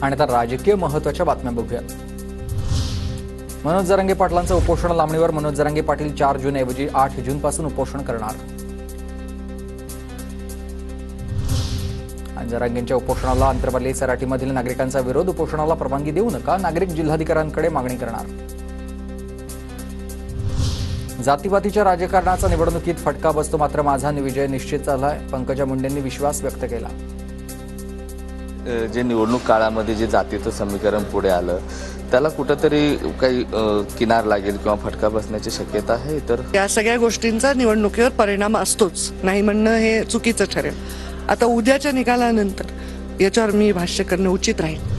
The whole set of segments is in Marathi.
आणि आता राजकीय महत्त्वाच्या बातम्या बघूयात। मनोज जरांगे पाटलांचं उपोषण लांबणीवर। मनोज जरांगे पाटील 4 जून ऐवजी 8 जून पासून उपोषण करणार। जरांगेंच्या उपोषणाला अंतरवाली सराटीमधील नागरिकांचा विरोध। उपोषणाला परवानगी देऊ नका, नागरिक जिल्हाधिकाऱ्यांकडे मागणी करणार। जातीपातीच्या राजकारणाचा निवडणुकीत फटका बसतो, मात्र माझा विजय निश्चित झालाय, पंकजा मुंडेंनी विश्वास व्यक्त केला। जे निवडणूक काळामध्ये जे जातीचं समीकरण पुढे आलं त्याला कुठेतरी काही किनार लागेल किंवा फटका बसण्याची शक्यता आहे। तर या सगळ्या गोष्टींचा निवडणुकीवर परिणाम असतोच, नाही म्हणणं हे चुकीचं ठरेल। आता उद्याच्या निकालानंतर याच्यावर मी भाष्य करणं उचित राहील।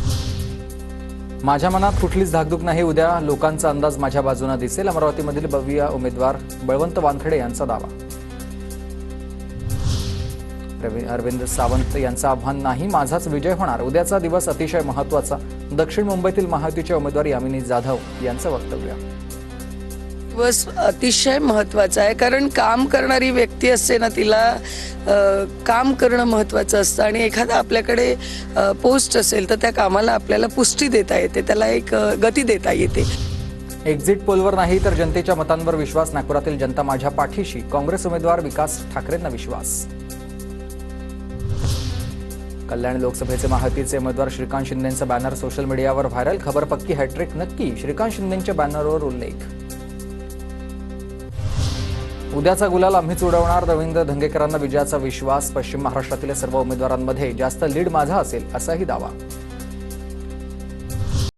माझ्या मनात कुठलीच धाकधूक नाही, उद्या लोकांचा अंदाज माझ्या बाजूने दिसेल, अमरावतीमधील बविया उमेदवार बळवंत वानखेडे यांचा दावा। अरविंद सावंत यांचं आव्हान नाही, माझाच विजय होणार, उद्याचा दिवस अतिशय महत्त्वाचा, दक्षिण मुंबईतील महायुतीच्या उमेदवार यामिनी जाधव यांचं वक्तव्य। दिवस अतिशय महत्त्वाचा आहे, कारण काम करणारी व्यक्ती असते ना, तिला काम करणं महत्त्वाचं असतं आणि एखादा आपल्याकडे पोस्ट असेल तर त्या कामाला आपल्याला पुष्टी देता येते, त्याला एक गती देता येते। एक्झिट पोलवर नाही तर जनतेच्या मतांवर विश्वास, नागपुरातील जनता माझ्या पाठीशी, काँग्रेस उमेदवार विकास ठाकरेंना विश्वास। कल्याण लोकसभेचे महायुतीचे उमेदवार श्रीकांत शिंदेंचा बॅनर सोशल मीडियावर व्हायरल, खबर पक्की, हॅट्रिक नक्की, श्रीकांत शिंदेंच्या बॅनरवर उल्लेख। उद्याचा गुलाल आम्हीच उडवणार, रवींद्र धंगेकरांना विजयाचा विश्वास, पश्चिम महाराष्ट्रातील सर्व उमेदवारांमध्ये जास्त लीड माझा असेल असाही दावा।